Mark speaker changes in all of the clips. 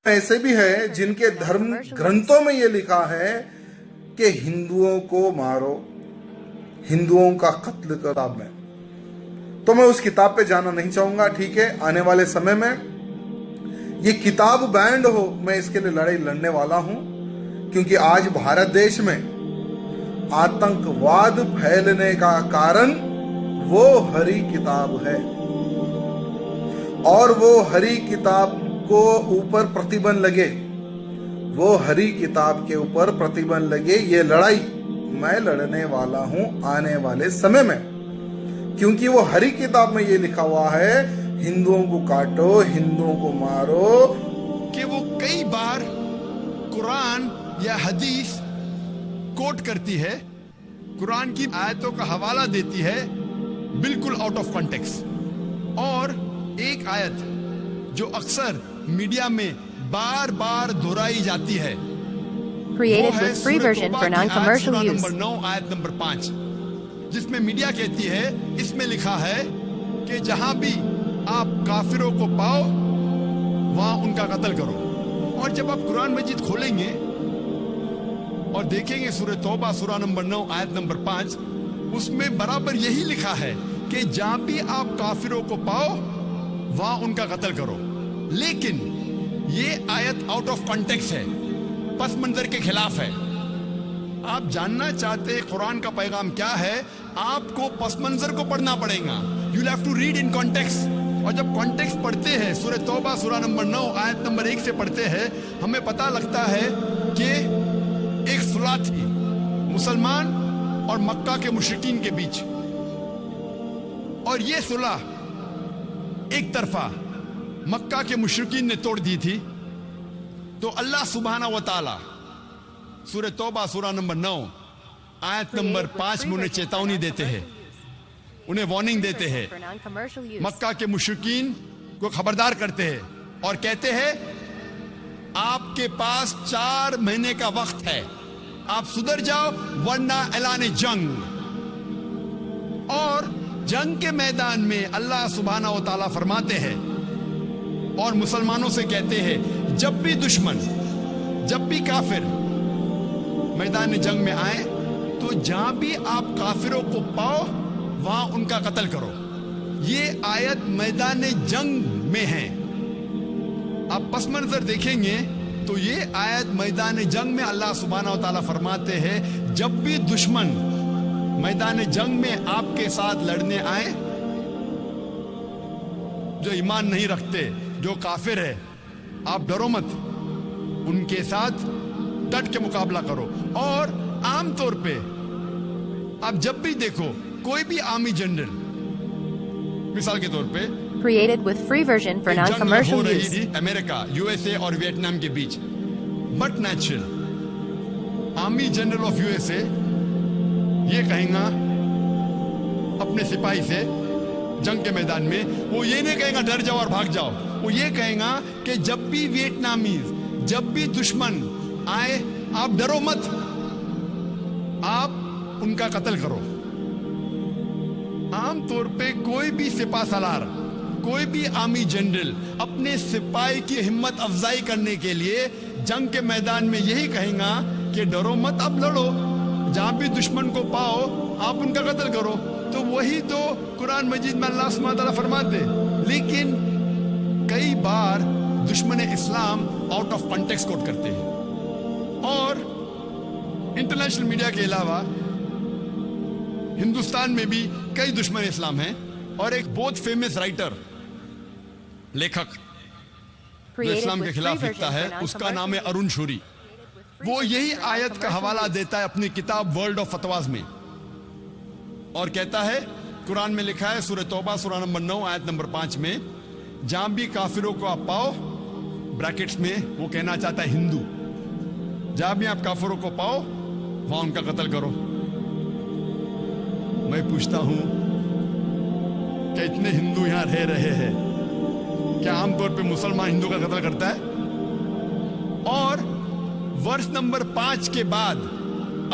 Speaker 1: ऐसे भी है जिनके धर्म ग्रंथों में ये लिखा है कि हिंदुओं को मारो, हिंदुओं का कत्ल करो किताब में। तो मैं उस किताब पे जाना नहीं चाहूंगा। ठीक है, आने वाले समय में ये किताब बैंड हो, मैं इसके लिए लड़ाई लड़ने वाला हूं, क्योंकि आज भारत देश में आतंकवाद फैलने का कारण वो हरी किताब है, और वो हरी किताब को ऊपर प्रतिबंध लगे, वो हरी किताब के ऊपर प्रतिबंध लगे, ये लड़ाई मैं लड़ने वाला हूं आने वाले समय में, क्योंकि वो हरी किताब में ये लिखा हुआ है हिंदुओं को काटो, हिंदुओं को मारो।
Speaker 2: कि वो कई बार कुरान या हदीस कोट करती है, कुरान की आयतों का हवाला देती है बिल्कुल आउट ऑफ कॉन्टेक्स्ट, और एक आयत जो अक्सर मीडिया में बार बार दोहराई जाती है,
Speaker 3: Created with free version for non-commercial use.
Speaker 2: Number 9 आयत नंबर 5, जिसमें मीडिया कहती है, इसमें लिखा है कि जहां भी आप काफिरों को पाओ वहां उनका कत्ल करो। और जब आप कुरान मजीद खोलेंगे और देखेंगे सूरह तौबा सूरा नंबर 9 आयत नंबर 5, उसमें बराबर यही लिखा है कि जहां भी आप काफिरों को पाओ वहां उनका कत्ल करो। लेकिन ये आयत आउट ऑफ कॉन्टेक्स्ट है, पस मंजर के खिलाफ है। आप जानना चाहते हैं कुरान का पैगाम क्या है, आपको पस मंजर को पढ़ना पड़ेगा। You have to read in context. और जब कॉन्टेक्स्ट पढ़ते हैं, सूरह तौबा सूरा नंबर 9 आयत नंबर 1 से पढ़ते हैं, हमें पता लगता है कि एक सुलह थी मुसलमान और मक्का के मुशरिकीन के बीच, और ये सुलह एक तरफा मक्का के मुशरिकीन ने तोड़ दी थी। तो अल्लाह सुब्हाना व तआला सूरह तौबा सूरा नंबर 9 आयत नंबर 5 में उन्हें चेतावनी देते हैं, उन्हें वार्निंग देते हैं, मक्का के मुशरिकीन को खबरदार करते हैं और कहते हैं आपके पास 4 महीने का वक्त है, आप सुधर जाओ वरना ऐलान जंग। और जंग के मैदान में अल्लाह सुब्हाना व तआला फरमाते हैं और मुसलमानों से कहते हैं, जब भी दुश्मन, जब भी काफिर मैदान जंग में आए तो जहां भी आप काफिरों को पाओ वहां उनका कत्ल करो। ये आयत मैदान जंग में है। आप पस मंजर देखेंगे तो ये आयत मैदान जंग में अल्लाह सुब्हाना व तआला फरमाते हैं, जब भी दुश्मन मैदान जंग में आपके साथ लड़ने आए, जो ईमान नहीं रखते, जो काफिर है, आप डरो मत, उनके साथ डट के मुकाबला करो। और आमतौर पे आप जब भी देखो कोई भी आर्मी जनरल, मिसाल के तौर पे
Speaker 3: Created with free version for
Speaker 2: जंग हो
Speaker 3: non-commercial
Speaker 2: रही
Speaker 3: use.
Speaker 2: थी अमेरिका, यूएसए और वियतनाम के बीच, but natural army general of USA ये कहेगा अपने सिपाही से जंग के मैदान में, वो ये नहीं कहेगा डर जाओ और भाग जाओ, वो ये कहेगा कि जब भी वियतनामीज, जब भी दुश्मन आए आप डरो मत, आप उनका कत्ल करो। आमतौर पे कोई भी सिपा सलार, कोई भी आर्मी जनरल अपने सिपाही की हिम्मत अफजाई करने के लिए जंग के मैदान में यही कहेगा कि डरो मत, अब लड़ो, जहां भी दुश्मन को पाओ आप उनका कत्ल करो। तो वही तो कुरान मजीद में अल्लाह सुब्हानहू व तआला फरमाते। लेकिन कई बार दुश्मन इस्लाम आउट ऑफ कॉन्टेक्स्ट कोट करते हैं, और इंटरनेशनल मीडिया के अलावा हिंदुस्तान में भी कई दुश्मन इस्लाम हैं। और एक बहुत फेमस राइटर, लेखक जो इस्लाम के खिलाफ लिखता है, उसका नाम है अरुण शूरी। वो यही आयत का हवाला देता है अपनी किताब वर्ल्ड ऑफ फतवाज में, और कहता है कुरान में लिखा है सूरह तौबा सूरा नंबर 9 आयत नंबर 5 में, जहां भी काफिरों को आप पाओ, ब्रैकेट्स में वो कहना चाहता है हिंदू, जहां भी आप काफिरों को पाओ वहां उनका कत्ल करो। मैं पूछता हूं कि इतने हिंदू यहां रह रहे हैं, क्या आमतौर पे मुसलमान हिंदू का कत्ल करता है? और वर्ष नंबर 5 के बाद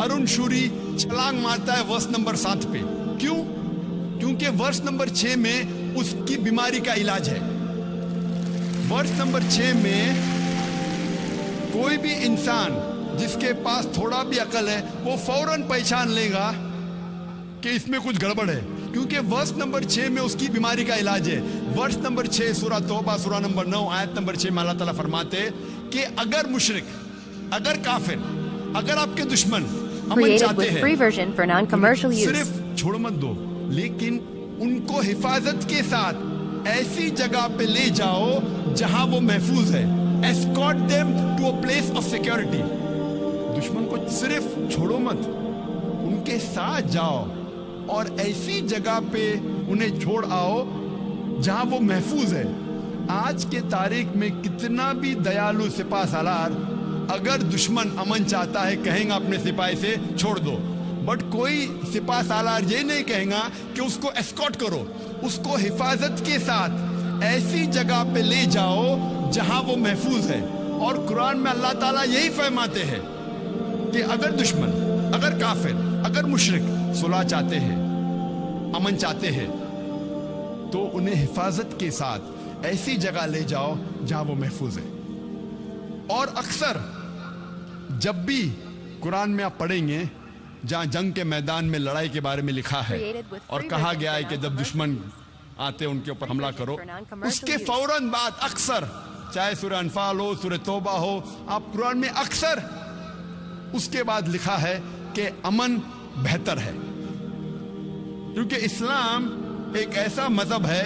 Speaker 2: अरुण शूरी छलांग मारता है वर्ष नंबर 7 पे। क्यों? क्योंकि वर्ष नंबर 6 में उसकी बीमारी का इलाज है। वर्ष नंबर 6 में कोई भी इंसान जिसके पास थोड़ा भी अकल है वो फौरन पहचान लेगा कि इसमें कुछ गड़बड़ है, क्योंकि वर्स नंबर 6 में उसकी बीमारी का इलाज है। वर्स नंबर 6 सूरह तौबा सूरह नंबर 9 आयत नंबर 6 में अल्लाह ताला फरमाते कि अगर मुशरिक, अगर काफिर, अगर आपके दुश्मन अमन
Speaker 3: Created
Speaker 2: चाहते
Speaker 3: with
Speaker 2: हैं,
Speaker 3: free version for non-commercial use.
Speaker 2: सिर्फ छोड़ मत दो, लेकिन उनको हिफाजत के साथ ऐसी जगह पे ले जाओ जहां वो महफूज है। Escort them to a place of security. दुश्मन को सिर्फ छोड़ो मत, उनके साथ जाओ और ऐसी जगह पे उन्हें छोड़ आओ जहां वो महफूज है। आज के तारीख में कितना भी दयालु सिपाह सालार, अगर दुश्मन अमन चाहता है कहेगा अपने सिपाही से छोड़ दो, बट कोई सिपाह सालार ये नहीं कहेगा कि उसको एस्कॉर्ट करो, उसको हिफाजत के साथ ऐसी जगह पे ले जाओ जहां वो महफूज है। और कुरान में अल्लाह ताला यही फरमाते हैं कि अगर दुश्मन, अगर काफिर, अगर मुशरिक सुलह चाहते हैं, अमन चाहते हैं, तो उन्हें हिफाजत के साथ ऐसी जगह ले जाओ जहां वो महफूज है। और अक्सर जब भी कुरान में आप पढ़ेंगे जहां जंग के मैदान में लड़ाई के बारे में लिखा है और कहा गया है कि जब दुश्मन आते उनके ऊपर हमला करो, उसके फौरन बाद अक्सर, चाहे सूरह अनफाल हो, सूरह तौबा हो, आप कुरान में अक्सर उसके बाद लिखा है कि अमन बेहतर है। क्योंकि इस्लाम एक ऐसा मजहब है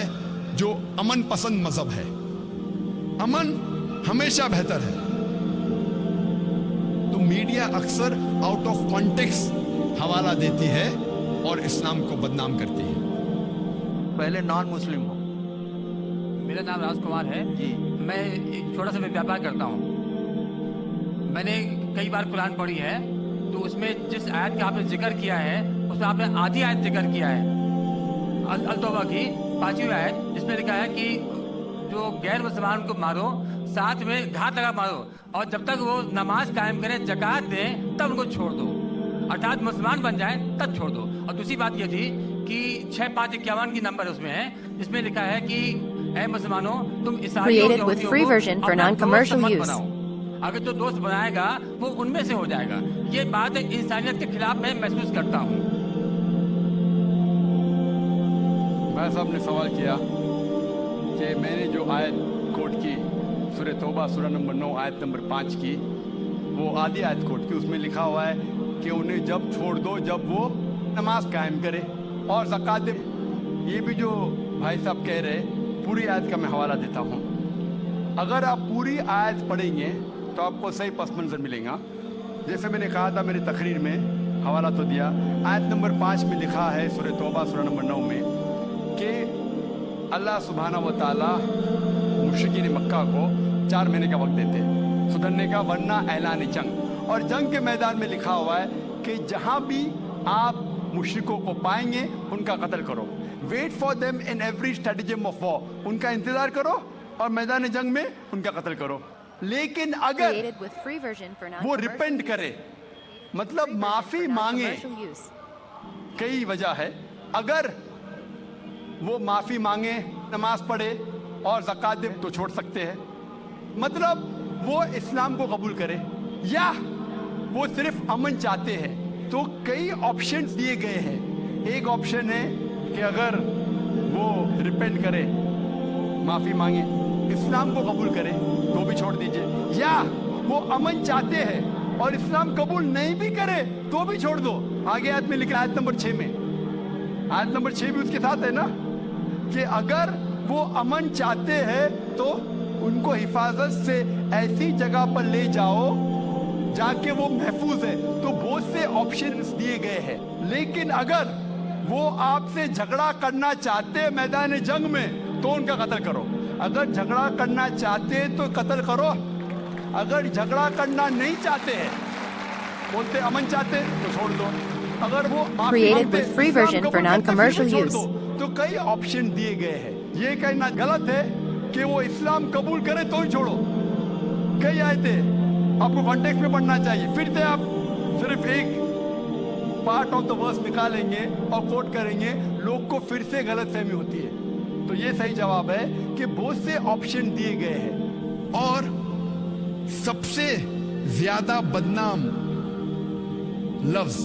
Speaker 2: जो अमन पसंद मजहब है। अमन हमेशा बेहतर है। तो मीडिया अक्सर आउट ऑफ कॉन्टेक्स्ट हवाला देती है और इस्लाम को बदनाम करती है।
Speaker 4: पहले नॉन मुस्लिम हो।
Speaker 5: मेरा नाम राजकुमार है
Speaker 4: जी।
Speaker 5: मैं एक छोटा सा व्यापार करता हूँ। मैंने कई बार कुरान पढ़ी है, तो उसमें जिस आयत का आपने जिक्र किया है उसमें आपने आधी आयत जिक्र किया है, अल-तौबा की 5वीं आयत, जिसमें लिखा है कि जो गैर मुसलमान को मारो, साथ में घात लगा मारो, और जब तक वो नमाज कायम करें, ज़कात दें, तब उनको छोड़ दो, अर्थात मुसलमान बन जाए तब छोड़ दो। और दूसरी बात ये थी कि 6-5-51 की नंबर उसमें है, जिसमें लिखा है कि ऐ मुसलमानों, तुम ईसाइयों
Speaker 3: Created with free version for non-commercial use.
Speaker 5: अगर जो दोस्त बनाएगा वो उनमें से हो जाएगा। ये बात इंसानियत के खिलाफ मैं महसूस करता हूँ।
Speaker 6: भाई साहब ने सवाल किया कि मैंने जो आयत कोट की सूरह तौबा सूरह नंबर 9 आयत नंबर 5 की, वो आधी आयत कोट की, उसमें लिखा हुआ है कि उन्हें जब छोड़ दो जब वो नमाज कायम करे और ज़कात दे। ये भी जो भाई साहब कह रहे, पूरी आयत का मैं हवाला देता हूँ। अगर आप पूरी आयत पढ़ेंगे तो आपको सही पस मंज़र मिलेगा। जैसे मैंने कहा था मेरी तकरीर में, हवाला तो दिया, आयत नंबर 5 में लिखा है सूरह तौबा सूरह नंबर 9 में कि अल्लाह सुब्हाना व तआला मुशरिकीन मक्का को 4 महीने का वक्त देते हैं सुधरने का, वरना ऐलान जंग। और जंग के मैदान में लिखा हुआ है कि जहाँ भी आप मुशरिकों को पाएंगे उनका कत्ल करो। Wait for them in every stratagem of war, उनका इंतजार करो और मैदान जंग में उनका कत्ल करो। लेकिन अगर
Speaker 3: Created with free version for
Speaker 6: वो
Speaker 3: non-commercial
Speaker 6: रिपेंट
Speaker 3: use.
Speaker 6: करे, मतलब
Speaker 3: Free version
Speaker 6: माफी
Speaker 3: for
Speaker 6: मांगे,
Speaker 3: non-commercial use.
Speaker 6: कई वजह है। अगर वो माफी मांगे, नमाज पढ़े और ज़कात दे तो छोड़ सकते हैं, मतलब वो इस्लाम को कबूल करे, या वो सिर्फ अमन चाहते हैं। तो कई ऑप्शंस दिए गए हैं। एक ऑप्शन है कि अगर वो रिपेंट करे, माफी मांगे, इस्लाम को कबूल करे तो भी छोड़ दीजिए, या वो अमन चाहते हैं और इस्लाम कबूल नहीं भी करे तो भी छोड़ दो। आगे आयत में लिखा, आयत नंबर 6 में, आयत नंबर 6 भी उसके साथ है ना, कि अगर वो अमन चाहते हैं तो उनको हिफाजत से ऐसी जगह पर ले जाओ जाके वो महफूज है। तो बहुत से ऑप्शंस दिए गए हैं। लेकिन अगर वो आपसे झगड़ा करना चाहते हैं मैदान जंग में तो उनका कत्ल करो। अगर झगड़ा करना चाहते हैं तो कत्ल करो, अगर झगड़ा करना नहीं चाहते हैं, बोलते अमन चाहते हैं तो छोड़ दो। अगर वो माफी
Speaker 3: Created
Speaker 6: मांगते,
Speaker 3: with free
Speaker 6: इस्लाम
Speaker 3: version
Speaker 6: कबूल
Speaker 3: for
Speaker 6: करते,
Speaker 3: non-commercial
Speaker 6: फिर भी छोड़
Speaker 3: use.
Speaker 6: दो। तो कई ऑप्शन दिए गए हैं। ये कहना गलत है कि वो इस्लाम कबूल करे तो ही छोड़ो। कई आयते आपको कॉन्टेक्स्ट में पढ़ना चाहिए। फिर से आप सिर्फ एक पार्ट ऑफ द वर्स निकालेंगे और कोट करेंगे, लोग को फिर से गलत फहमी होती है। तो ये सही जवाब है कि बहुत से ऑप्शन दिए गए हैं।
Speaker 2: और सबसे ज्यादा बदनाम लफ्ज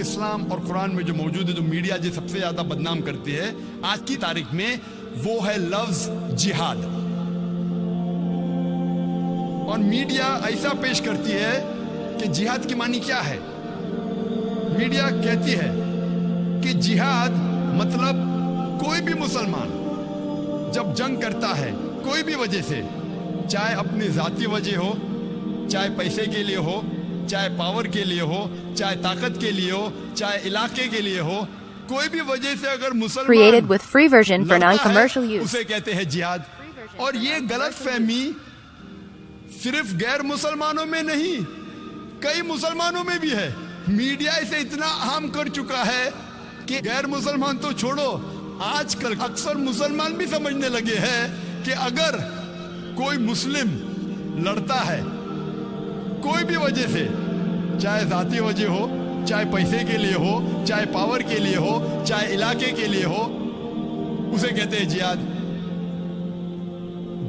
Speaker 2: इस्लाम और कुरान में जो मौजूद है, जो मीडिया जो सबसे ज्यादा बदनाम करती है आज की तारीख में, वो है लफ्ज जिहाद। और मीडिया ऐसा पेश करती है कि जिहाद की मानी क्या है। मीडिया कहती है कि जिहाद मतलब कोई भी मुसलमान जब जंग करता है कोई भी वजह से, चाहे अपनी जाती वजह हो, चाहे पैसे के लिए हो, चाहे पावर के लिए हो, चाहे ताकत के लिए हो, चाहे इलाके के लिए हो, कोई भी वजह से अगर मुसलमान
Speaker 3: Created with free version for
Speaker 2: लड़ता
Speaker 3: non-commercial
Speaker 2: है,
Speaker 3: use.
Speaker 2: उसे कहते हैं जिहाद। और ये गलत फहमी सिर्फ गैर मुसलमानों में नहीं, कई मुसलमानों में भी है। मीडिया इसे इतना आम कर चुका है कि गैर मुसलमान तो छोड़ो, आजकल अक्सर मुसलमान भी समझने लगे हैं कि अगर कोई मुस्लिम लड़ता है कोई भी वजह से, चाहे जाती वजह हो, चाहे पैसे के लिए हो, चाहे पावर के लिए हो, चाहे इलाके के लिए हो, उसे कहते हैं जिहाद।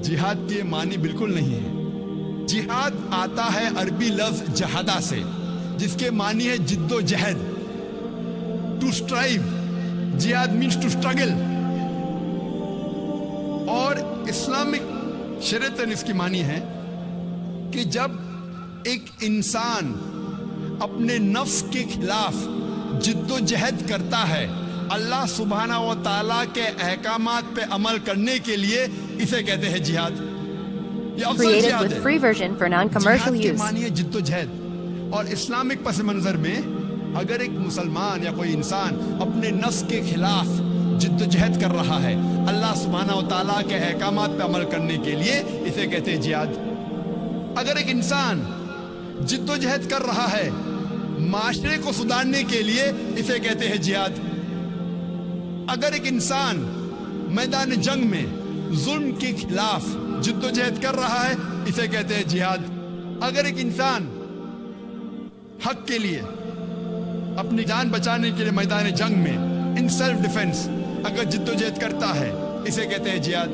Speaker 2: जिहाद की मानी बिल्कुल नहीं है। जिहाद आता है अरबी लफ्ज जहादा से, जिसके मानी है जिद्दोजहद, टू स्ट्राइव। जिहाद मीन्स टू स्ट्रगल। और इस्लामिक शरीयत इसकी मानी है कि जब एक इंसान अपने नफ्स के खिलाफ जिद्दोजहद करता है अल्लाह सुब्हाना व तआला के अहकामात पे अमल करने के लिए, इसे कहते हैं जिहाद। ये अफजल
Speaker 3: Created
Speaker 2: जिहाद
Speaker 3: with
Speaker 2: है।
Speaker 3: free version for non-commercial
Speaker 2: जिहाद के
Speaker 3: use.
Speaker 2: मानी है जिद्दोजहद। और इस्लामिक पस मंजर में अगर एक मुसलमान या कोई इंसान अपने नफ्स के खिलाफ जिद्दोजहद कर रहा है अल्लाह सुब्हाना व तआला के अहकामात पे अमल करने के लिए, इसे कहते हैं जिहाद। अगर एक इंसान जिद्दोजहद कर रहा है माशरे को सुधारने के लिए, इसे कहते हैं जिहाद। अगर एक इंसान मैदान जंग में जुल्म के खिलाफ जिद्दोजहद कर रहा है, इसे कहते हैं जिहाद। अगर एक इंसान हक के लिए, अपनी जान बचाने के लिए मैदान जंग में इन सेल्फ डिफेंस अगर जिद्दोजहद करता है, इसे कहते हैं जिहाद।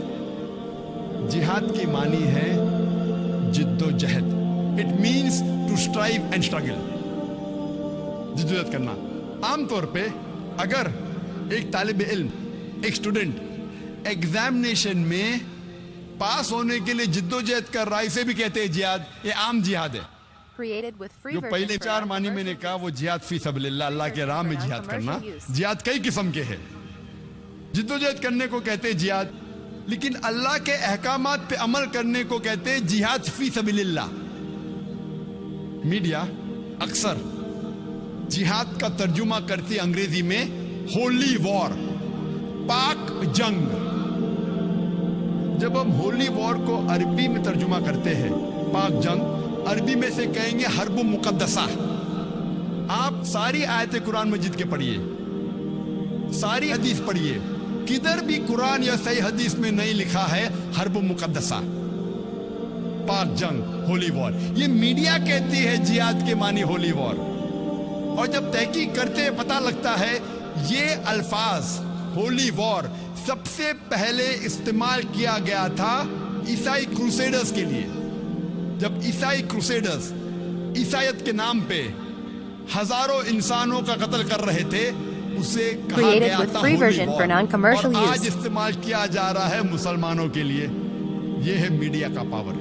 Speaker 2: जिहाद की मानी है जिद्दोजहद। It means to strive and struggle, जिद्दोजहद करना। आमतौर पे अगर एक तालिब इल्म, एक स्टूडेंट एग्जामिनेशन में पास होने के लिए जिद्दोजहद कर रहा है, इसे भी कहते हैं जिहाद। ये आम जिहाद है।
Speaker 3: Created with free
Speaker 2: जो
Speaker 3: version
Speaker 2: पहले
Speaker 3: for
Speaker 2: 4 मानी मैंने
Speaker 3: non-commercial
Speaker 2: कहा वो जिहाद फी सबलिल्लाह, अल्लाह के राह में जिहाद करना। जिहाद कई किस्म के हैं। जिद्दोजहद करने को कहते हैं जिहाद, लेकिन अल्लाह के अहकामात पे अमल करने को कहते हैं जिहाद फी सबलिल्लाह। मीडिया अक्सर जिहाद का तर्जुमा करती है अंग्रेजी में होली वॉर, पाक जंग। जब हम होली वॉर को अरबी में तर्जुमा करते हैं, पाक जंग, अरबी में से कहेंगे हर्ब मुकद्दसा। आप सारी आयतें कुरान मजीद के पढ़िए, सारी हदीस पढ़िए, किधर भी कुरान या सही हदीस में नहीं लिखा है हर्ब मुकद्दसा, पाक जंग, होली वॉर। ये मीडिया कहती है जिहाद के मानी होली वॉर। और जब तहकीक करते पता लगता है ये अल्फाज होली वॉर सबसे पहले इस्तेमाल किया गया था ईसाई क्रूसेडर्स के लिए। जब ईसाई क्रूसेडर्स ईसाईयत के नाम पे हजारों इंसानों का कत्ल कर रहे थे, उसे कहा
Speaker 3: Created
Speaker 2: गया
Speaker 3: with
Speaker 2: था
Speaker 3: free
Speaker 2: Holi
Speaker 3: version for
Speaker 2: war.
Speaker 3: non-commercial
Speaker 2: और आज
Speaker 3: use.
Speaker 2: इस्तेमाल किया जा रहा है मुसलमानों के लिए। ये है मीडिया का पावर।